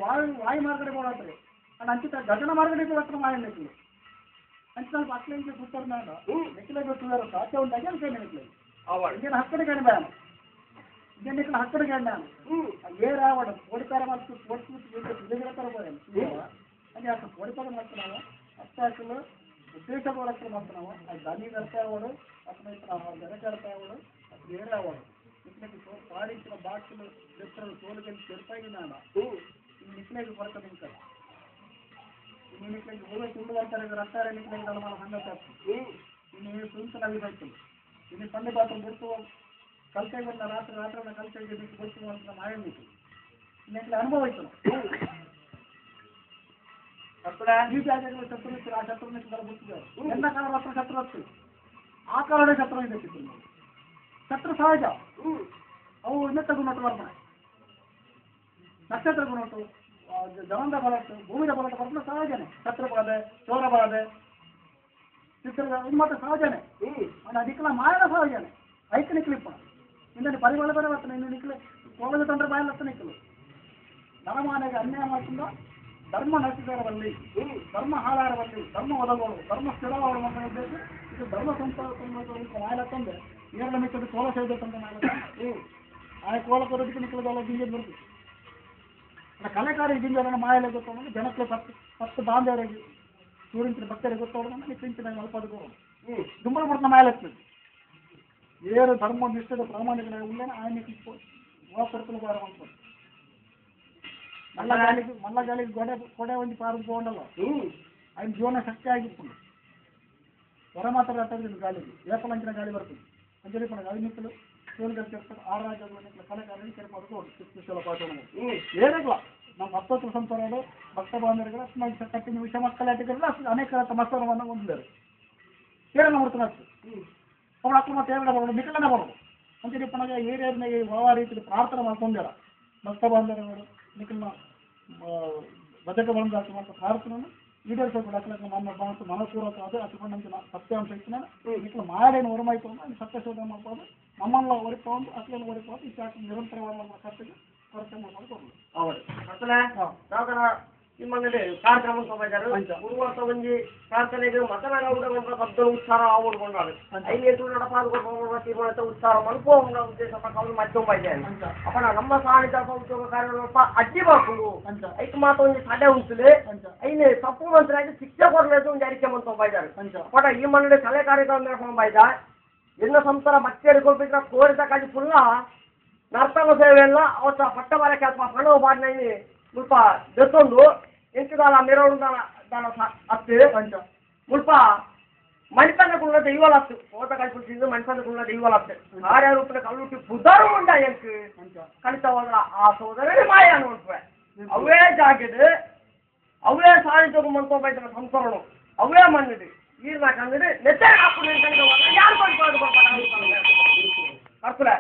ವಾಯು ಮಾರ್ಗಡೆ ಹೋಗ್ತಾರೆ ಅದು ಅಂಚಿತ ಗಗನ ಮಾರ್ಗಡೆ ಹತ್ರ ಮಾಯ ನೆಕ್ಲು ಅಂಚೆ ಸ್ವಲ್ಪ ಅಟ್ಲ ಇಂಚೆ ಕೂತಾರ ನಾನು ನೆಕ್ಲೆ ಗೊತ್ತಿದ್ದಾರೆ ಸಾಧ್ಯ ಉಂಟಾಗಿ ಅಂತ ನೆಕ್ಲೆ ಇಂಜಿನ ಹಕ್ಕಡೆ ಗಂಡ ನಾನು ಇಂಜಿನ ನೆಕ್ಲ ಹಕ್ಕಡೆ ಗಂಡ ನಾನು ಏ ರಾವಣ ಓಡಿಪಾರ ಮಾಡ್ತು ಓಡಿಸ್ಬಿಟ್ಟು ಅಲ್ಲಿ ಅಷ್ಟು ಓಡಿಪಾರ ಮಾಡ್ತೀವಿ ನಾವು ಅಷ್ಟಾಕಲು ಉದ್ದೇಶಗಳು ಹತ್ರ ಮಾಡ್ತೀವಿ ನಾವು ಅದು ದಾನಿ ಅರ್ಪಾವಡು ಅಥವಾ ಜನಕರ್ಪಾವಡು ಅದು ಬೇರೆ ಆವಡು ನಿಕ್ಲೆಗೆ ಪಾಡಿಸಿನ ಬಾಕಿಲು ಬೆತ್ತರು ತೋಲಿಗೆಲ್ಲಿ ಚೆರುಪಾಗಿ ನಾನು ಈ ನಿಕ್ಲೆಗೆ ಕೊರತೆ ನಿಂತಲ್ಲ ಇನ್ನು ನಿಕ್ಲೆಗೆ ಹೋಗಿ ತುಂಡು ಬರ್ತಾರೆ ರಕ್ತಾರ ನಿಕ್ಲೆಗೆ ನಮ್ಮ ಹಂಗಾಗ್ತದೆ ಇನ್ನು ಸುಂಚನಾಗಿ ಬರ್ತದೆ ಇನ್ನು ಸಣ್ಣ ಪಾತ್ರ ಬಿಡ್ತು ಕಲ್ಕೈ ಬಂದ ರಾತ್ರಿ ಕಲ್ಕೈಗೆ ಬಿಟ್ಟು ಬಿಡ್ತು ಅಂತ ಮಾಯ ಬಿಟ್ಟು ನಿಕ್ಲೆ ಅನುಭವ ಇತ್ತು ಈ ಜಾಗಗಳು ಶತ್ರು ಇತ್ತು ಆ ಶತ್ರು ಬಿಟ್ಟಿದ್ದಾರೆ ಎಲ್ಲ ಕಾಲ ಹತ್ರ ಶತ್ರು ಹತ್ತು ಆ ಕಾಲನೇ ಶತ್ರು ಇದಕ್ಕಿತ್ತು ನಾವು ಶತ್ರು ಸಹಜ ಅವು ಇನ್ನತ್ತ ಗುಣಟ್ಟು ಬರ್ತಾನೆ ನಕ್ಷತ್ರ ಗುಣಟ್ಟು ಜವಂದ ಬಲಟ್ಟು ಭೂಮಿದ ಬಲಟ್ಟು ಬರ್ತಾನೆ ಸಹಜನೆ ಶತ್ರು ಬಾಧೆ ಚೋರ ಬಾಧೆ ಚಿತ್ರ ಇದು ಮಾತ್ರ ಸಹಜನೆ ಅದಕ್ಕೆಲ್ಲ ಮಾಯನ ಸಹಜನೆ ಐಕ್ಯ ನಿಕ್ಲಿಪ್ಪ ಇಂದಲ್ಲಿ ಪರಿವಾಳ ಬರ ಬರ್ತಾನೆ ಇನ್ನು ನಿಕ್ಲೆ ಕೋಲದ ತಂದ್ರೆ ಬಾಯಲ್ಲಿ ಹತ್ತ ನಿಕ್ಕಲು ಧನಮಾನೆಗೆ ಅನ್ಯಾಯ ಮಾಡ್ತಿಂದ ಧರ್ಮ ನಶಿಸರವಲ್ಲಿ ಧರ್ಮ ಹಾಳಾರವಲ್ಲಿ ಧರ್ಮ ಒದಗೋಳು ಧರ್ಮ ಸ್ಥಿರವಾಳು ಅಂತ ಉದ್ದೇಶ ಇದು ಧರ್ಮ ಸಂಸ್ಥೆ ಮಾಯಲತ್ತಂದ್ರೆ ಏರಳ ಮಿಕ್ಕದು ಕೋಲ ಸೇದತ್ತಂತ ಮಾಯಲತ್ತ ಆ ಕೋಲ ಕೊರೋದಕ್ಕೆ ನಿಕ್ಕಲದಲ್ಲ ಗಿಂಜೆ ಬರ್ತದೆ ಕಲೆಕಾರ ಗಿಂಜರನ್ನ ಮಾಯಲೆ ಗೊತ್ತೋಣ ಜನಕ್ಕೆ ಪತ್ತು ಬಾಂಧವರಿಗೆ ಸೂರ್ಯಂತ್ರ ಭಕ್ತರಿಗೆ ಗೊತ್ತೋಣ ನಿಕ್ಕಿಂಚಿನ ಅಲ್ಪದಕ್ಕೂ ದುಂಬಳ ಬಿಡ್ತ ಮಾಯಲೆತ್ತದೆ ಏರು ಧರ್ಮ ನಿಷ್ಠದ ಪ್ರಾಮಾಣಿಕ ಉಳ್ಳೇನ ఆయన ಕೊಡ್ತಲು ಬಾರ ಅಂತ మళ్ళా గాలికి గొడ వండి పారుకోండಲ್ಲ ఆయన జీవన శక్తి ಆಗಿರ್ಕೊಂಡು ಹೊರ ಮಾತಾಡ್ತಾರೆ ಗಾಳಿಗೆ ಏಪಲಂಚಿನ ಗಾಳಿ ಬರ್ತದೆ ಅಂಜಲಿ ಪಣ ಅವಿನಿಕ್ಕಲು ಸೋಲ್ಗಲ್ ಕೇಳ್ತಾರೆ ಆ ರಾಜ್ಯಗಳ ಕಲೆಕಾರರಿಗೆ ಕೆರಪಾಡು ಪಾಠ ಏನಿಲ್ಲ ನಮ್ಮ 10 ಸಂಸಾರಗಳು ಭಕ್ತ ಬಾಂಧವರುಗಳು ಕಟ್ಟಿನ ವಿಷಯ ಮಕ್ಕಳಾಟಿಗರೆಲ್ಲ ಅನೇಕ ಮಸ್ತರವನ್ನು ಹೊಂದಿದ್ದಾರೆ ಏರನ್ನ ಹೊರತನ ಅವಳು ಅಕ್ಕ ಮತ್ತೆ ಏರನ್ನ ಬರೋದು ನಿಖಲನೆ ಬರೋದು ಅಂಜಲಿ ಪಣಗ ಏರಿಯಾದ ಯಾವ ರೀತಿ ಪ್ರಾರ್ಥನೆ ಮಾಡ್ಕೊಂಡಾರ ಭಕ್ತ ಬಾಂಧವರುಗಳು ನಿಖಲ್ನ ಬಜೆಟ್ ಬಂದ ಪ್ರಾರ್ಥನೆಯನ್ನು ಈಡೇರಿಸಬೇಕು ಮನಪೂರ್ವಕ ಅದು ಹಚ್ಕೊಂಡಂತ ಸತ್ಯಾಂಶ ಇತ್ತು ನಿಖಲ್ ಮಾಯೇನು ಹೊರಮಾಯ್ತು ಅಂದ್ರೆ ಸತ್ಯಶೋಧನೆ ಮಾಡ್ಬೋದು ನಮ್ಮನ್ನ ಹೊರಕೊಂಡು ಅಟ್ಲೆಲ್ಲ ಹೊರಕೊಂಡು ಇಷ್ಟು ನಿರಂತರವಾದ ಖರ್ಚಿಗೆ ಕೊರತೆ ಮಾಡ್ಕೊಂಡು ನಿಮ್ಮಲ್ಲಿ ಕಾರ್ಯಕ್ರಮ ಸಮಾಚಾರ ಗುರುವಾರ ಒಂಜಿ ಪ್ರಾರ್ಥನೆಗೆ ಮತನಾಡ ಪದ್ದ ಉತ್ಸಾಹ ಆವಡ್ಕೊಂಡಾడు ಐದು ನಡಪಾದ ತೀರ್ಮಾನ ಉತ್ಸಾಹ ಮಲ್ಪೋಂಡ ಉದ್ದೇಶ ಪ್ರಕಾರ ಮತ್ತೊಂಬ ಇದ್ದೇನೆ ಅಪ್ಪನ ನಮ್ಮ ಸಾಣಿತ ಉದ್ಯೋಗ ಕಾರ್ಯಪ್ಪ ಅಡ್ಡಿ ಬಾಕು ಐದು ಮಾತ್ರ ಒಂದು ಸಡೆ ಉಂಟುಲೆ ಐದು ತಪ್ಪು ಮಂತ್ರಾಗಿ ಶಿಕ್ಷೆ ಕೊಡలేదు ಒಂದು ಅರಿಕೆ ಮಂತೊಂಬ ಇದ್ದಾರೆ ಅಪ್ಪಟ ಈ ಮನೆ ಕಲೆ ಕಾರ್ಯಕ್ರಮ ನಡ್ಕೊಂಬ ಇದ್ದ ಎನ್ನ ಸಂಸಾರ ಬಚ್ಚೇರಿ ಕೊಡ್ಬಿಟ್ರೆ ಕೋರಿದ ಕಾಜಿ ಫುಲ್ಲ ನರ್ತನ ಸೇವೆ ಎಲ್ಲ ಅವತ್ತ ಪಟ್ಟ ಬಾರಕ್ಕೆ ಅಥವಾ ಹಣ ಬಾಡಿನ ಸ್ವಲ್ಪ ಜೊತ್ತೊಂದು ಎಂಟುದಾಲ ಮೆರವಣಿಗೆ దాని అత్తు ముల్ప మణిపన్నకున్న దైవాలు అత్తు కోట కలిసి మణిపన్నకున్న దైవాలు అత్తు 6 రూపాయల కళ్ళుట్టి బుధారు ఉంటాయి కలిత ఆ సోదరుడి మాయ అనుకుంటు అవే జాకెట్ అవే సాధించక మనతో బయట సంసారం అవే మన్నది ఈ నాకు అంగడి నెత్తే అప్పుడు యారు కర్పులే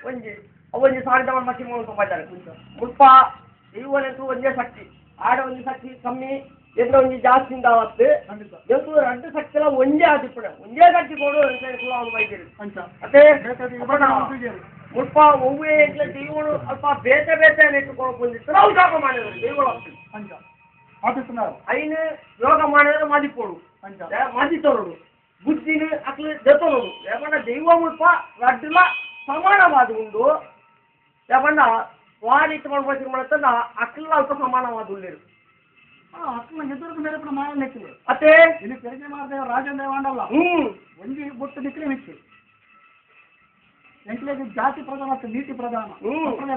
ಒಂಜಿ ಅವೊಂಜಿ ಸಾಧಿತ ಮಕ್ಕಿ మనతో బయట ముల్ప దైవాలంటూ ಒಂದೇ ಶಕ್ತಿ ಆಡ ಒಂದು ಶಕ್ತಿ ಕಮ್ಮಿ ಎದ್ರ ಒಂದು ಜಾಸ್ತಿ ಆವತ್ತು ಎಂದು 2 ಶಕ್ತಿಲ ಒಂದೇ ಆದಿಪ್ಪಡ ಒಂದೇ ಶಕ್ತಿ ಕೊಡು ಅಂತ ಬೈದಿರಿ ಅದೇ ಮುಲ್ಪ ಒವ್ವೇ ಇಟ್ಲ ದೈವಗಳು ಅಲ್ಪ ಬೇತೆ ಬೇತೆ ಇಟ್ಟುಕೊಂಡು ಬಂದಿತ್ತು ನಾವು ಯೋಗ ಮಾಡಿದ್ರು ದೈವಗಳು అయిన ಯೋಗ ಮಾಡಿದ್ರೆ ಮದಿಪೋಡು ಮದಿತೋಡು ಬುದ್ಧಿನ ಅಕ್ಲ ಜೊತೋಡು ಯಾಕಂದ್ರೆ ದೈವ ಮುಲ್ಪ ರಡ್ಡಲ ಸಮಾನವಾದ ಉಂಡು ಯಾಕಂದ್ರೆ వారి ఇటువంటి అట్లా అల్ప సమానవాదు లేరు అట్లా ఎదురుకు మెరుపున మాయ లెక్కలు అతే ఇది పెరిగి మారదేవ రాజేంద్ర వాండల్ల ಒಂಜಿ ಬೊಟ್ಟು ನಿಕ್ಲೆ ಮಿಚ್ಚು ಎಂಟ್ಲೆಗೆ ಜಾತಿ ಪ್ರಧಾನ ನೀತಿ ಪ್ರಧಾನ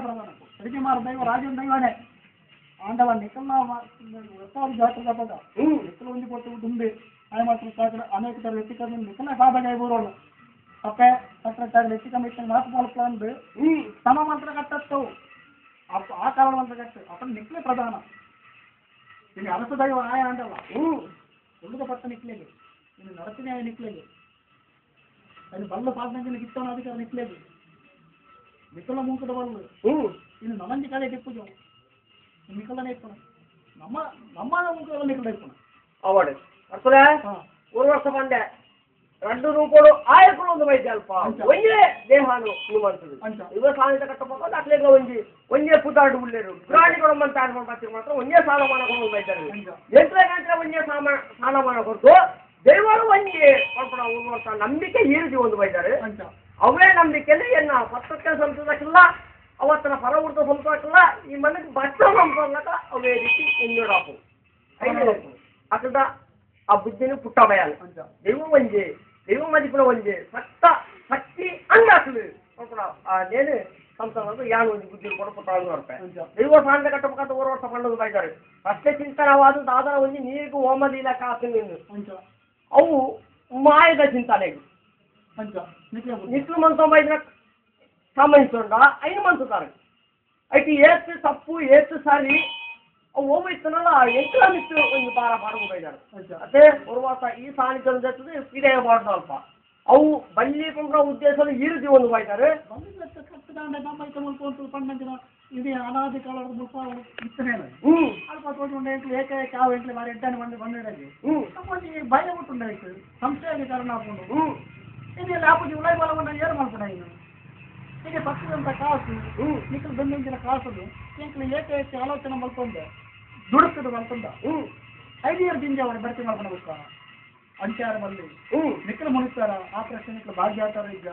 ಪ್ರಧಾನ పెరిగి మారదేవ రాజేంద్ర దైవనే ఆండవ నిక్కల ఒత్తాడు జాతర పద నిక్కలు ಒಂಜಿ ಬೊಟ್ಟು ದುಂಬಿ ಆಯ ಮಾತ್ರ ಸಾಕಡ ಅನೇಕ ತರ ವ್ಯಕ್ತಿಗಳು ನಿಕ್ಕಲ ಸಾಧನೆ ಬರೋಳು ಅಪ್ಪೆ ಸಕ್ರೆಟರಿ ವ್ಯಕ್ತಿ ಕಮಿಷನ್ ಮಾತು ಮಾಡ್ಕೊಂಡು ಸಮ ಮಾತ್ರ ಕಟ್ಟತ್ತು ಆ ಕಾರಣ ಅಂತ ಕಟ್ಟು ಅಪ್ಪನ ನಿಕ್ಲೆ ಪ್ರಧಾನ ಇಲ್ಲಿ ಅರಸ ದೈವ ಆಯ ಅಂಡಲ್ಲ ಉಳಿದ ಪಟ್ಟ ನಿಕ್ಲೆಗೆ ಇನ್ನು ನರಸಿನ ನಿಕ್ಲೆಗೆ ಅಲ್ಲಿ ಬಲ್ಲ ಸಾಧನೆ ಗಿತ್ತವನ ಅಧಿಕಾರ ನಿಕ್ಲೆಗೆ ನಿಕ್ಕಲ ಮುಂಕದ ಬಲ್ಲು ಇನ್ನು ನಮ್ಮಂದಿ ಕಡೆ ಟಿಪ್ಪುಜು ನಿಕ್ಕಲನೇ ಇಪ್ಪಣ ನಮ್ಮ ಮುಂಕದ ನಿಕ್ಕಲ ಇಪ್ಪಣ ಅವಡೆ ಅರ್ಥದ 1 ವರ್ಷ ಬಂದೆ రెండు రూపాయలు ఆయకులు ఉంది వైద్య అಲ್ಪ వంజే దేహాలు నువ్వంటుంది ఇవో సామెత కట్టపోతే అట్లేగా వంజే పుతాడు ఉండలేరు పురాణి కూడా మన తాను పచ్చి మాత్రం వంజే సాలమానకు వైద్యాలు ఎంట్లో కంటే వంజే సాలమాన కొడుకు ದೈವರು ಒಂಜಿ ಉನ್ನುವಂತ ನಂಬಿಕೆ ಈ ರೀತಿ ಒಂದು ಬೈತಾರೆ ಅವೇ ನಂಬಿಕೆಯಲ್ಲಿ ಏನ ಪತ್ರಕ್ಕೆ ಸಂತೋಷಕ್ಕಿಲ್ಲ ಅವತ್ತಿನ ಪರವೃತ್ತ ಸಂತೋಷಕ್ಕಿಲ್ಲ ಈ ಮನೆಗೆ ಬಟ್ಟ ಸಂತೋಷಕ ಅವೇ ರೀತಿ ಇನ್ನೂರಾಪು అక్కడ ఆ బుద్ధిని పుట్టబోయాలి దైవం వంజే దైవం మదిపున వంజే శక్తి అన్న అసలు నేను సంస్థ యాన్ ఉంది బుద్ధిని కూడా పుట్టాలని వరపాయి దైవ సాంత కట్టపకట్ట ఊరవర్ష పండుగ బయటారు ఫస్ట్ చింతనవాదు దాదాపు ఉంది నీకు ఓమదీలా కాసింది అవు మాయద చింతలేదు నిట్లు మనతో బయట సంబంధించుండా అయిన మనసుతారు అయితే ఏసు తప్పు ఏసు సరి ఓమ ఇస్తున్నా ఎంకల మిత్తు ಒಂದು ಬಾರ ಪಾಡకు ಬೈದಾರು ಅದೇ ಪೂರ್ವಾಸ ಈ ಸಾನಿಧ್ಯ ಜೊತೆ ಇದೇ ಬಾಡ್ದು ಅಲ್ಪ ಅವು ಬಲ್ಲಿಕೊಂಡ್ರ ಉದ್ದೇಶದ ಈ ರೀತಿ ಒಂದು ಬೈತಾರೆ ఇది అనాది కాలం ఇస్తలేదు అల్ప ఏకైక కావాలి మరి ఎడ్డాన్ని మంది బండి భయం ఉంటుండే సంశయీకరణ ఇది లేకపోతే ఉలై బలం ఏమనుకున్నాయి ఇది పక్షులంత కాసు నీకు బంధించిన కాసులు ఇంట్లో ఏకైక ఆలోచన మలుతుంది దుడుకుడు వెళ్తుందా 5 ఇయర్ దింజామని బట్టి మలపన కూర్చో అంటారు మళ్ళీ నిక్కులు మునిస్తారా ఆ ప్రశ్న ఇట్లా బాగా చేస్తారు ఇక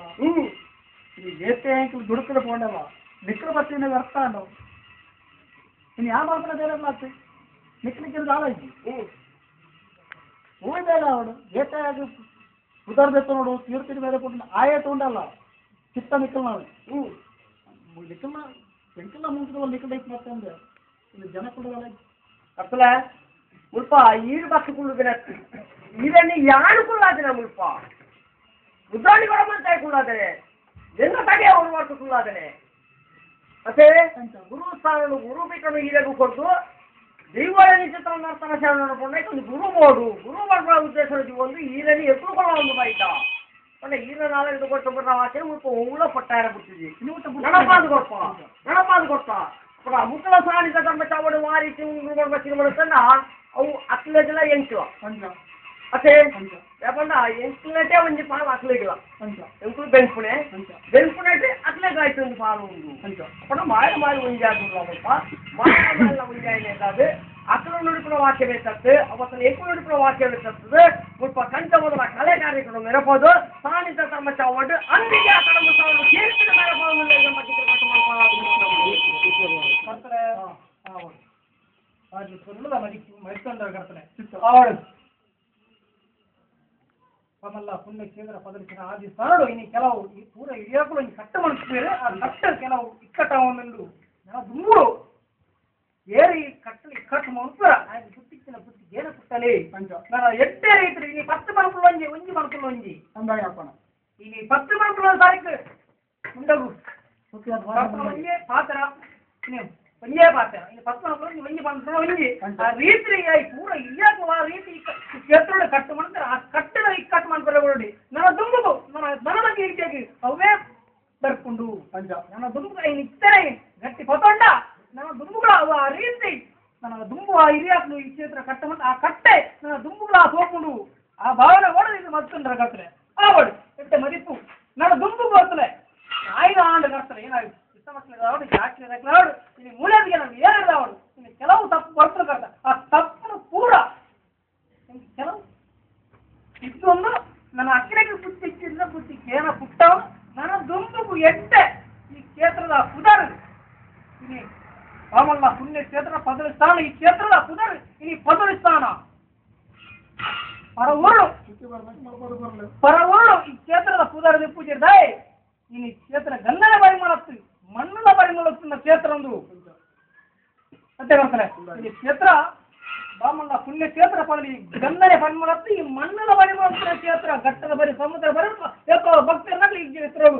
ఇది ఏకైకలు దుడుకుడు పోండవా నిక్కులు బట్టి వస్తాను నేను ఆ మాత్రం తెలియదు నిక్కులకి రాలేదు ఊరిదేవాడు ఏకైక కుదరదెత్తున్నాడు తీర్తిని వేదకుంటున్నా ఆయత ఉండాల చిత్త నిక్కున్నాడు నిక్కుల వెంకల ముందు వాళ్ళు నిక్కులు అయిపోతుంది ఇది జనకుడు అసలే ముల్ప ఈడు బతుకుళ్ళు తినట్టు ఇవన్నీ యానుకున్నాదిన ముల్ప రుద్రాన్ని కూడా మన చేయకున్నాదే ఎన్న తగే ಒಂದು ಮಾಡ್ಕೊಳ್ಳಾದನೆ ಅದೇ ಗುರು ಸ್ಥಾನಗಳು ಗುರು ಬಿಟ್ಟನು ಈರೆಗೂ ಕೊಟ್ಟು ದೈವಳನಿ ಚಿತ್ರ ನರ್ತನ ಸೇವೆ ನೋಡ್ಕೊಂಡೆ ಒಂದು ಗುರು ಮೋಡು ಗುರು ಮಾಡುವ ಉದ್ದೇಶದ ಒಂದು ಈರನಿ ಎತ್ತುಕೊಳ್ಳ ಒಂದು ಬೈಟ ಅಂದ್ರೆ ಈರ ನಾಳೆ ಇದು ಕೊಟ್ಟು ಬರ ವಾಕ್ಯ ಮುಲ್ಪ ಉಳ್ಳ ಪಟ್ಟಾರ ಬಿಟ್ಟಿದ್ವಿ ನನಪಾದು ಕೊಟ್ಟ ಅప్పుడు ముక్కల సానిక తమ్మ చావడు వారి వచ్చిన మనకన్నా అవు అట్లెట్ల ఎంచువ అదే లేకుండా ఎంచుకున్నట్టే ఉంది పాలు అట్లేట్లా ఎంకులు బెంచుకున్నట్టే అట్లే కాಯ್తుంది పాలు అప్పుడు మాయ ఉంజాదుర్లప్ప మాయ ఉంజాయనే కాదు అక్కడ నుడిపిన వాక్యం ఎత్తు అవతల ఎక్కువ నుడిపిన వాక్యం ఎత్తు ముప్ప కంచె మొదల కళే కార్యక్రమం మెరపోదు సానిక తమ్మ చావడు అందుకే అక్కడ ముసలు చేర్చిన మెరపోదు ಮಲ್ಲ ಪುಣ್ಯ ಕೇಂದ್ರ ಪದರಿಸಿನ ಆದಿ ಸಾರಡು ಇನ್ನು ಕೆಲವು ಈ ಪೂರ ಹಿಡಿಯಾಕಲು ಇನ್ನು ಕಟ್ಟ ಮನಸ್ಸಿದ್ದಾರೆ ಆ ಕಟ್ಟ ಕೆಲವು ಇಕ್ಕಟ್ಟವನ್ನೆಂದು ನನ್ನ ದುಮ್ಮೂರು ಏರಿ ಕಟ್ಟಲು ಇಕ್ಕಟ್ಟು ಮನುಷ್ಯರ ఆయన పుట్టించిన బుద్ధి ఏన పుట్టలే నా ఎట్టే రీతి ఈ 10 మనకులు ಒಂಜಿ మనకులు ಒಂಜಿ ಅಂದಾಯ ಅಪ್ಪಣ ಈ 10 మనకుల ತಾರೀಕು ఉండగు ಒಂಜೇ ಪಾತ್ರ ಒಂಜೇ ಪಾತ್ರ ಇಲ್ಲಿ 10 మనకులు ಒಂಜಿ మనకులు ಒಂಜಿ ಆ ರೀತಿ ಪೂರ ಇಯಾಕು ಆ ರೀತಿ చేతుడు కట్టు మనకు ఆ కట్టున ఇక్కట్టు మన పిల్లగోడి ನನ್ನ దుమ్ముకు మన ಬಗ್ಗೆ ಇರ್ಬೇಕು ಅವೇ ಬರ್ಕೊಂಡು ನನ್ನ ದುಮ್ము ఆయన ఇస్తరే గట్టి పొతండ ನನ್ನ దుమ్ముಗಳ ಆ ರೀತಿ ನನ್ನ ದುಂಬು ಆ ಹಿರಿಯಾಕ್ಲು ಈ ಕ್ಷೇತ್ರ ಕಟ್ಟమంట ಆ ಕಟ್ಟೆ ನನ್ನ ದುಂಬುಗಳ ಹೋಗ್ಕೊಂಡು ಆ ಭಾವನೆ ಓಡೋದು ಇದು ಮತ್ತೊಂದರ ಕತ್ತಲೆ ಆವಡು ಎಟ್ಟೆ ಮದಿಪ್ಪು ನನ್ನ ದುಂಬು ಬರ್ತಲೆ ఆయన ఆండ కడతారు ఏనాడు ఇష్టమట్లేదు రావడు జాతి రావడు ఇది మూడేదిగా నాకు ఏడు రావడు ఇది ಕೆಲವು తప్పు పడుతుంది కదా ఆ తప్పును పూర ಕೆಲವು ಇದೊಂದು ನನ್ನ ಅಕ್ಕಡೆಗೆ ಪುತ್ತಿಕ್ಕಿಂದ ಪುತ್ತಿಕ್ಕೇನ ಪುಟ್ಟವು ನನ್ನ ದುಂಬುಗೂ ಎಟ್ಟೆ ಈ ಕ್ಷೇತ್ರದ ಪುದರ್ ಇನಿ ರಾಮಲ್ಲ ಪುಣ್ಯ ಕ್ಷೇತ್ರ ಪದವಿ ಸ್ಥಾನ ಈ ಕ್ಷೇತ್ರದ ಪುದರ್ ಇನಿ ಪದವಿ ಸ್ಥಾನ ಪರವೂರು ಈ ಕ್ಷೇತ್ರದ ಪುದರ್ ಪೂಜಿರ್ದಾಯ್ ಇನಿ ಕ್ಷೇತ್ರ ಗಂಧದ ಪರಿಮಳತ್ತು ಮಣ್ಣುల ಪರಿಮಳస్తున్న ಕ್ಷೇತ್ರೊಂದು ಅಂತೆ ಬರ್ತಾರೆ ಈ ಕ್ಷೇತ್ರ ಬಾಮಲ್ಲ ಪುಣ್ಯ ಕ್ಷೇತ್ರ ಪದವಿ ಗಂಧನೆ ಪರಿಮಳತ್ತು ಈ ಮಣ್ಣುల ಪರಿಮಳస్తున్న ಕ್ಷೇತ್ರ ಘಟ್ಟದ ಬರಿ ಸಮುದ್ರ ಬರಿ ಭಕ್ತರನ್ನ ಈ ಕ್ಷೇತ್ರ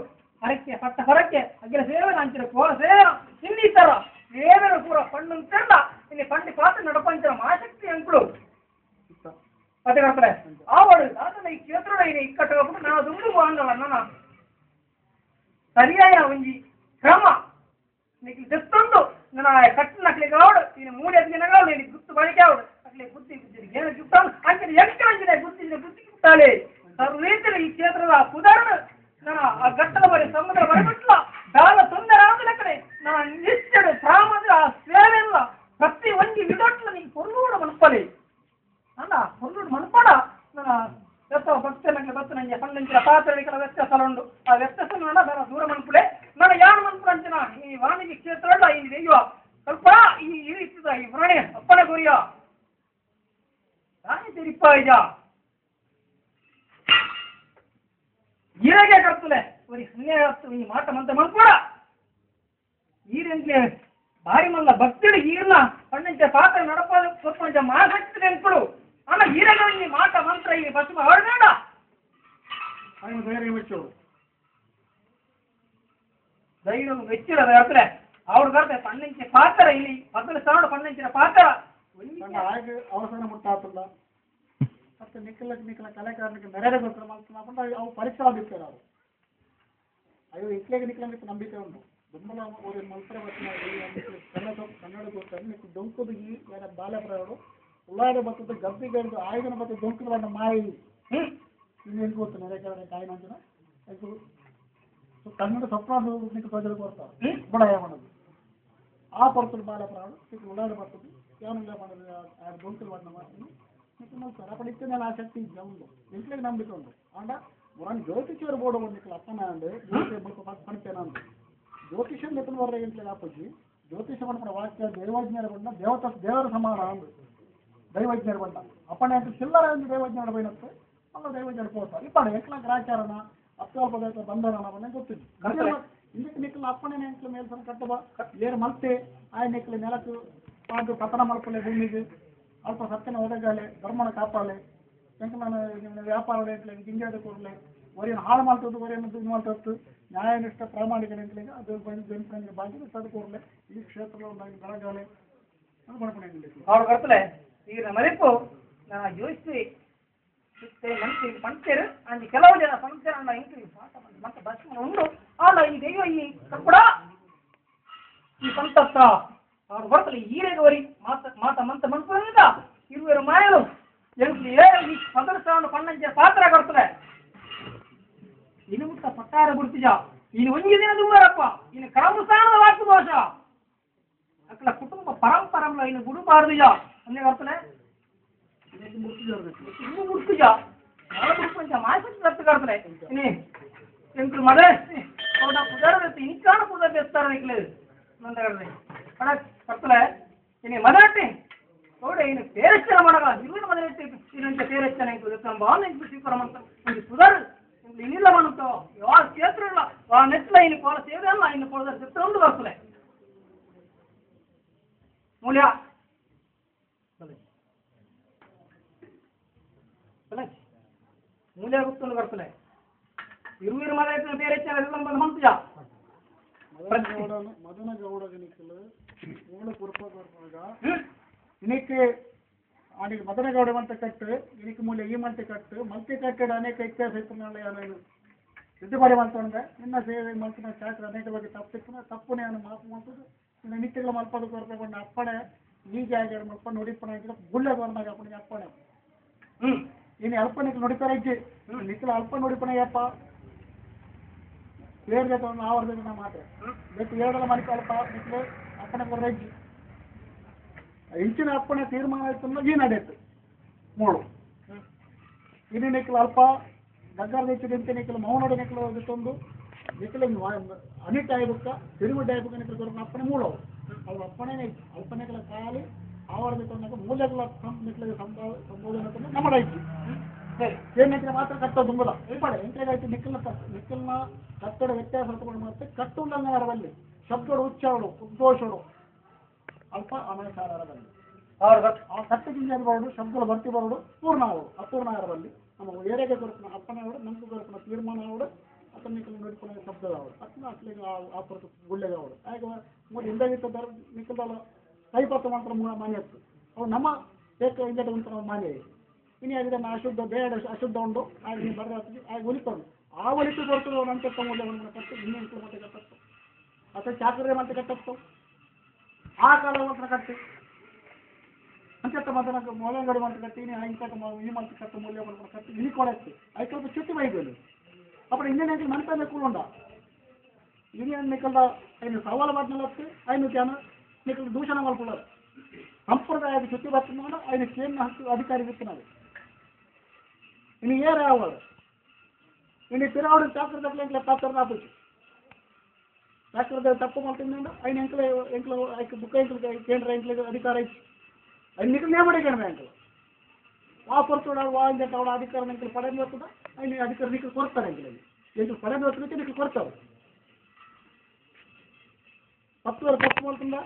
ಹರಕೆ ಪಟ್ಟ ಹೊರಕ್ಕೆ ಅಗ್ರ ಸೇವೆ ಅಂಚಿರ ಕೋಲ ಸೇವೆ ಇನ್ನಿತರ ಸೇವೆನ ಪೂರ ಪಣ್ಣು ತೆರಳ ಇಲ್ಲಿ ಪಂಡಿ ಪಾತ್ರ ನಡಪಂಚರ ಮಹಾಶಕ್ತಿ ಅಂಕುಳು ಅದೇ ಬರ್ತಾರೆ ಆವಡು ಅದನ್ನ ಈ ಕ್ಷೇತ್ರದ ಇಲ್ಲಿ ಇಕ್ಕಟ್ಟು ನಾವು ದುಂಬು ಅಂಗಲ್ಲ ನನ್ನ ಸರಿಯಾಯ ಒಂಜಿ ಕ್ರಮ నీకు తెస్తుండు నా కట్టిన అట్లే కావడు నేను 3-5 దినాలు నేను గుర్తు పనికావడు అట్లే బుద్ధి ఏమైనా చెప్తాను అంటే ఎక్కడ బుద్ధికి పుట్టాలి రీతిలో ఈ ಅಂಗಿ ವಿದಟ್ಲ ನೀ ಪೊರ್ಲೂಡ ಮಲ್ಪಲೆ ಅಲ್ಲ ಪೊರ್ಲೂಡ ಮಲ್ಪಡ ವ್ಯತ್ಯಾಸ ಭಕ್ತ ನಂಗೆ ಬತ್ತು ನಂಗೆ ಪನ್ನಂಚಿನ ಪಾತ್ರೆಗಳ ವ್ಯತ್ಯಾಸ ಉಂಟು ಆ ವ್ಯತ್ಯಾಸ ಬೇರೆ ದೂರ ಮನ್ಪುಲೆ ನಾನು ಯಾರು ಮನ್ಪುರ ಅಂಚನ ಈ ವಾಣಿಜ್ಯ ಕ್ಷೇತ್ರ ಈ ದೆಯ್ಯುವ ಸ್ವಲ್ಪ ಈ ಇರಿಸ್ತದ ಈ ಪ್ರಾಣಿ ಅಪ್ಪನ ಗುರಿಯ ರಾಣಿ ತಿರಿಪ್ಪ ಈಗ ಈರೆಗೆ ಕರ್ತಲೆ ಬರೀ ಹನ್ನೆರಡು ಈ ಮಾಟ ಮಂತ ಮನ್ಪುರ ಈರೆಂಟ್ಲೆ ಭಾರಿ ಮಲ್ಲ ಭಕ್ತಿಡು ಈರ್ನ ಪಣ್ಣಂಚೆ ಪಾತ್ರೆ ನಡಪಾದ ಸ್ವಲ್ಪ ಮಾಸಾಗ್ತದೆ ಅನ್ಕೊಳು ಆಮೇಲೆ ಈರೆಗೆ ಮಾಟ ಮಂತ್ರ ಈ ಪಶ್ಚಿಮ ಹೊರಬೇಡ ಅವನು ಧೈರ್ಯ ವೆಚ್ಚೋಡು ಧೈರ್ಯ ವೆಚ್ಚಿಡದ ಹೇಳ್ತಾರೆ ಅವ್ರು ಬರ್ತೆ ಪಣ್ಣಂಚೆ ಪಾತ್ರ ಇಲ್ಲಿ 10 ಸಾವಿರ ಪಣ್ಣಂಚಿನ ಪಾತ್ರ ಹಾಗೆ ಅವಸರ ಮುಟ್ಟಾತಲ್ಲ ಮತ್ತೆ ನಿಖಲ ಕಲೆಕಾರನಿಗೆ ಮೆರಡೆ ಬರ್ತಾರೆ ಮಾಡ್ಕೊಂಡು ಅವು ಪರೀಕ್ಷೆ ಆಗಿರ್ತಾರೆ ಅವರು ಅಯ್ಯೋ ಇಟ್ಲೆಗೆ ನಿಖಲಕ್ಕೆ ನಂಬಿಕೆ ಉಂಟು ದುಂಬಲ ಅವರು ಮಲ್ಪರ ಕನ್ನಡ ಗೊತ್ತಾರೆ ನಿಕ್ಕು ದೊಂಕುದು ಈ ಬಾಲ್ಯಪ್ರಾಯಗಳು ಉಳ್ಳಾಡ ಬರ್ತದೆ ಗಬ್ಬಿಗೆಂದು ಆಯುಧನ ಬರ್ತದೆ ದೊಂಕುದು ಬಣ್ಣ ಮಾಯಿ ಇನ್ನೇನು ಗೊತ್ತು ನೆರೆಕಾರಣ ಕಾಯಿನಂಜನ ಕನ್ನಡ ಸ್ವಪ್ನ ನಿಕ್ಕು ಪ್ರಜలు ಕೊಡ್ತಾರೆ ಬಡಾಯ ಮಾಡೋದು ಆ ಪರ್ತದ ಬಾಲ್ಯಪ್ರಾಯಗಳು ನಿಕ್ಕು ಉಳ್ಳಾಡ ಬರ್ತದೆ ಏನಿಲ್ಲ ಮಾಡೋದು ದೊಂಕುದು ಬಣ್ಣ ಮಾಡ್ತೀನಿ ನಿಕ್ಕು ಮಲ್ತಾರೆ ಅప్పుడు ಇತ್ತು నేను ఆసక్తి ఇద్దాం ఇంట్లోకి ನಂಬಿಕೆ ಉಂಟು అంట మనం జ్యోతిష్యరు బోర్డు ఉంది ఇక్కడ అప్పన అండి పనిచేయను జ్యోతిష్యం ఎప్పుడు వరకు ఇంట్లో కాకపోతే జ్యోతిష్యం అనుకున్న వాక్య దైవజ్ఞాన పడిన దేవర సమాన దైవజ్ఞాన పడ్డ అప్పటి అంటే చిల్లర దైవజ్ఞాన పోయినప్పుడు మళ్ళీ దైవజ్ఞాన పోతారు ఇప్పుడు ఎట్లా గ్రాచారణ అప్తాల పదార్థ బంధన అని ಗೊತ್ತಿದೆ ఇంటికి నిక్కులు అప్పనే ఇంట్లో మేల్సని కట్టబా లేరు మల్తే ఆయన నిక్కులు నెలకు పాటు పతన మలపలే భూమికి అల్ప సత్యన ಒದಗಾಲೆ ಧರ್ಮನ ಕಾಪಾಲೆ ಎಂಕನ ವ್ಯಾಪಾರ ಇಟ್ಲೆ ಗಿಂಜಾದ ಕೊಡ್ಲೆ ವರಿಯನ್ನು ಹಾಳು ಮಾಡ್ತದ್ದು ವರಿಯನ್ನು ಇದು ಮಾಡ್ತದ್ದು ನ್ಯಾಯನಿಷ್ಠ ಪ್ರಾಮಾಣಿಕ ನಿಂತಲಿಗೆ ಅದು ಬೆಂಪನಿಗೆ ಬಾಗಿ ತದ್ದು ಕೊಡ್ಲೆ ಈ ಕ್ಷೇತ್ರలో ಬೆಳಗಾಲೆ ಅದು ಮಾಡ್ಕೊಂಡು ಅವ್ರು ಕರ್ತಲೆ ಈಗ ಮರಿಪು ಯೋಚಿಸಿ ಮನುಷ್ಯ ಪಂಚರು ಅಂದ್ ಕೆಲವು ಜನ ಪಂಚರ ಅನ್ನ ಇಂಕ್ರಿ ಮತ್ತೆ ಬಸ್ ಉಂಡು ಅಲ್ಲ ಈ ದೈವ ಈ ಕಪ್ಪಡ ಈ ಸಂತಪ್ಪ ಅವ್ರು ಬರ್ತಲೆ ಈರೆಗೆ ವರಿ ಮಾತ ಮಂತ ಮನ್ಪುರಿಂದ ಇರುವರು ಮಾಯಲು ಎಂಕ್ಲಿ ಈ 10 ಸಾವಿರ ಪಣ್ಣಂಚೆ ಪಾತ್ರ ಕೊಡ್ತದೆ ಇನ್ನು ಮುಟ್ಟ ಪಟ್ಟಾರ ಬಿಡ್ತಿಜ ಇನ್ನು ಒಂಜಿ ದಿನ ದೂರಪ್ಪ ಇನ್ನು ಕ್ರಮಸ್ಥಾನದ ವಾಕ್ಯ ದೋಷ ಅಕ್ಕಳ ಕುಟುಂಬ ಪರಂಪರಂలో ಇನ್ನು ಗುಡು ಬಾರ್ದಿಜ ಅನ್ನೇ ಬರ್ತದೆ ಇನ್ನು ಮುಟ್ತಿಜ ನಾಳೆ ಮುಟ್ಕೊಂಚ ಮಾಸಕ್ಕೆ ಬರ್ತ ಕರ್ತದೆ ಇನಿ ಎಂಕ್ಲು ಮದೆ ಅವಡ ಪುಜಾರ ಇನಿಕಾಣ ಪುಜಾ ಬೆಸ್ತಾರ ನಿಕ್ಲೆ ನಂದ ಕರ್ತದೆ ಅಡ ಕರ್ತಲೆ ಇನಿ ಮದಟ್ಟಿ ಅವಡೆ ಇನ್ನು ಪೇರಚ್ಚನ ಮಾಡಗ ಇರುವಿನ ಮದಟ್ಟಿ ಇನ್ನಂತ ಪೇರಚ್ಚನ ಇಂಕು ಬಾನ ಇಂಕು ಸ್ವೀಕರಮಂತ ಇಂಕು ಸುಧಾರ ಇಂಕು ಇನ್ನಿಲ್ಲ ಮನಂತ ಯಾವ ಕ್ಷೇತ್ರ ಇಲ್ಲ ಆ ನೆಟ್ಲ ಇನ್ನು ಕೋಲ ಸೇವೆ ಅಲ್ಲ ಇನ್ನು ಕೋಲದ ಚಿತ್ರ ಉಂಟು ಬರ್ತಲೆ ಮೂಲ್ಯ ಮೂಲ್ಯ ಗುರ್ತಲು ಬರ್ತಲೆ ಇರುವಿನ ಮದಟ್ಟಿ ಪೇರಚ್ಚನ ಎಲ್ಲ ಮಂತಜ ಮದನ ಗೌಡ ನಿಕ್ಕಲು ಮೂಲ ಪುರಪಗ ಇನಿಕ್ಕೆ ಆನಿಗೆ ಮದನ ಗೌಡ ಮಂತ ಕಟ್ಟು ಇನಿಕ್ಕೆ ಮೂಲ ಈ ಮಂತೆ ಕಟ್ಟು ಮಲ್ತಿ ಕಟ್ಟಡ ಅನೇಕ ಇತಿಹಾಸ ಇತ್ತು ನಾನು ತಿದ್ದುಪಡಿ ಮಾಡ್ಕೊಂಡೆ ನಿನ್ನ ಸೇವೆ ಮಲ್ತಿನ ಶಾಸ್ತ್ರ ಅನೇಕ ಬಗ್ಗೆ ತಪ್ಪುನೇ ಅನ್ನು ಮಾತು ಮಾಡ್ತದೆ ಇನ್ನು ನಿತ್ಯಗಳ ಮಲ್ಪದ ಕೊರತೆಗೊಂಡು ಅಪ್ಪಣೆ ಈಗ ಆಗ್ಯಾರ ಮಲ್ಪನ ನೋಡಿಪ್ಪಣ ಇದ್ರೆ ಗುಳ್ಳೆ ಬರ್ನಾಗ ಅಪ್ಪನಿಗೆ ಅಪ್ಪಣೆ ಇನ್ನು ಅಲ್ಪನಿಗೆ ನೋಡಿತಾರ ಇಜ್ಜಿ ನಿಕ್ಕಲ ಅಲ್ಪ ನೋಡಿಪ್ಪಣೆಯಪ್ಪ ಏಳು ಜೊತೆ ಒಂದು ಆವರ್ದ ಮಾತ್ರ ಬೇಕು ಏಳಲ್ಲ ಮನಿಕ ಅಲ್ಪ ನಿಕ್ಕಲು ಅಪ್ಪಣೆ ಕೊರಜ್ಜಿ ಇಂಚಿನ ಅಪ್ಪಣೆ ತೀರ್ಮಾನ ಆಯ್ತು ಈ ನಡೆಯುತ್ತೆ ಮೂಳು ಇನ್ನು ನಿಕ್ಕಲು ಅಲ್ಪ ಗಗ್ಗರ ನಿಂತೆ ನಿಕ್ಕಲು ಮೌನೋಡ ನಿಕ್ಕಲು ತಂದು ನಿಕ್ಕಲು ಅನಿಟ್ ಆಯ್ಬೇಕ ತಿರುಗುಡ್ಡ ಆಯ್ಬೇಕ ನಿಕ್ಕಲು ಕೊರ ಅಪ್ಪಣೆ ಮೂಳವು ಅವ್ರ ಅಪ್ಪಣೆನೇ ಇತ್ತು ಅಲ್ಪನೆಗಳ ಖಾಲಿ ಆವರ್ದ ತಂದಾಗ ಮೂಲೆಗಳ ನಿಕ್ಕಲಿಗೆ ಸಂಬೋಧನೆ ನಮ್ಮಡ ಇತ್ತು ಏನಿದ್ರೆ ಮಾತ್ರ ಕಟ್ಟೋ ತುಂಬದ ಇಲ್ಪಡೆ ಎಂಟಾಯ್ತು ನಿಕ್ಕಲ್ನ ಕಟ್ಟಡ ವ್ಯತ್ಯಾಸ ಹೊರತುಕೊಂಡು ಮತ್ತೆ ಕಟ್ಟುಳ್ಳಂಗರದಲ್ಲಿ ಶಬ್ದಗಳು ಉಚ್ಚಾರಗಳು ಉದ್ಘೋಷಗಳು ಅಲ್ಪ ಅನಸಾರದಲ್ಲಿ ಆ ಕಟ್ಟದಿಂದ ಬರೋದು ಶಬ್ದಗಳು ಬರ್ತಿ ಬರೋದು ಪೂರ್ಣ ಅವರು ಅಪೂರ್ಣ ಆಹಾರದಲ್ಲಿ ನಮ್ಮ ಏರೆಗೆ ದೊರಕಿನ ಅಪ್ಪನೇ ಅವರು ನಮ್ಗೆ ದೊರಕಿನ ತೀರ್ಮಾನ ಅವರು ಅತನ ನಿಕ್ಕಲು ನೋಡಿಕೊಳ್ಳೋ ಶಬ್ದದ ಅವರು ಅತ್ನ ಅಟ್ಲಿಗೆ ಆ ಪುರತು ಗುಳ್ಳೆಗೆ ಅವರು ಹಾಗೆ ಮೂರು ಹಿಂದಾಗಿತ್ತು ನಿಕ್ಕಲ್ದಲ್ಲ ಕೈಪತ್ತು ಮಾತ್ರ ಮಾನ್ಯ ಇತ್ತು ಅವು ನಮ್ಮ ಬೇಕು ಹಿಂದೆ ಉಂಟು ಮಾನ್ಯ ಇನ್ನು ಆಗಿದೆ ಅಶುದ್ಧ ಬೇಡ ಅಶುದ್ಧ ಉಂಟು ಹಾಗೆ ನೀವು ಬರ ಹಾಗೆ ಒಲಿತಂಡು ಆ ಒಲಿತು ಬರ್ತದೆ ಅವ್ರು ಅಂತ್ಯ ಮೌಲ್ಯವನ್ನು ಕಟ್ಟು ಇನ್ನೆಂಟು ಮತ್ತೆ ಕಟ್ಟತ್ತು ಅಥವಾ ಚಾಕರಿ ಮತ್ತೆ ಕಟ್ಟತ್ತು ಆ ಕಾಲ ಮಾತ್ರ ಕಟ್ಟಿ ಅಂತ್ಯತ್ತ ಮತನ ಮೊಲಂಗಡಿ ಮಂತ ಕಟ್ಟಿ ಇಂಕಟ ಈ ಮಂತ ಕಟ್ಟು ಮೌಲ್ಯ ಕಟ್ಟಿ ಇಲ್ಲಿ ಕೊಡತ್ತೆ ಅದಕ್ಕೆ ಚುಟ್ಟಿ ಬೈಗಲು ಅప్పుడు ఇండియన్ మనపైన కూడా ఉండ ఇండియన్ నికల్ద ఆయన సవాల్ పడినప్పుడు ఆయన ధ్యాన నికల్ దూషణ మల్పున్నారు ಸಂಪ್ರದಾಯದ ಜೊತೆ ಬರ್ತಿದ್ದ ఆయన ಕೇಂದ್ರ ಹಕ್ಕು ಅಧಿಕಾರಿ ಇರ್ತಿನಾడు ಇನ್ನು ಏರ್ ಯಾವಾಗ ಇನ್ನು ತಿರುಗಾಡು ಟ್ಯಾಕ್ಟರ್ ತಪ್ಪಲಿಂಕ್ಲ ಟ್ಯಾಕ್ಟರ್ ಆಪೋಚು ಟ್ಯಾಕ್ಟರ್ ತಪ್ಪು ಮಾಡ್ತಿದ್ದ ఆయన ఎంకల బుక్ కేంద్ర ఎంకల అధికార ఆయన నీకు నియమడిగాను బ్యాంకులు వాపరుతుడా వాళ్ళ అధికారం ఎంకలు పడేది వస్తుందా ఆయన అధికారం నీకు కొడతారు ఎంకలు పడేది వస్తుందంటే నీకు కొడతారు తప్పు తప్పు అవుతుందా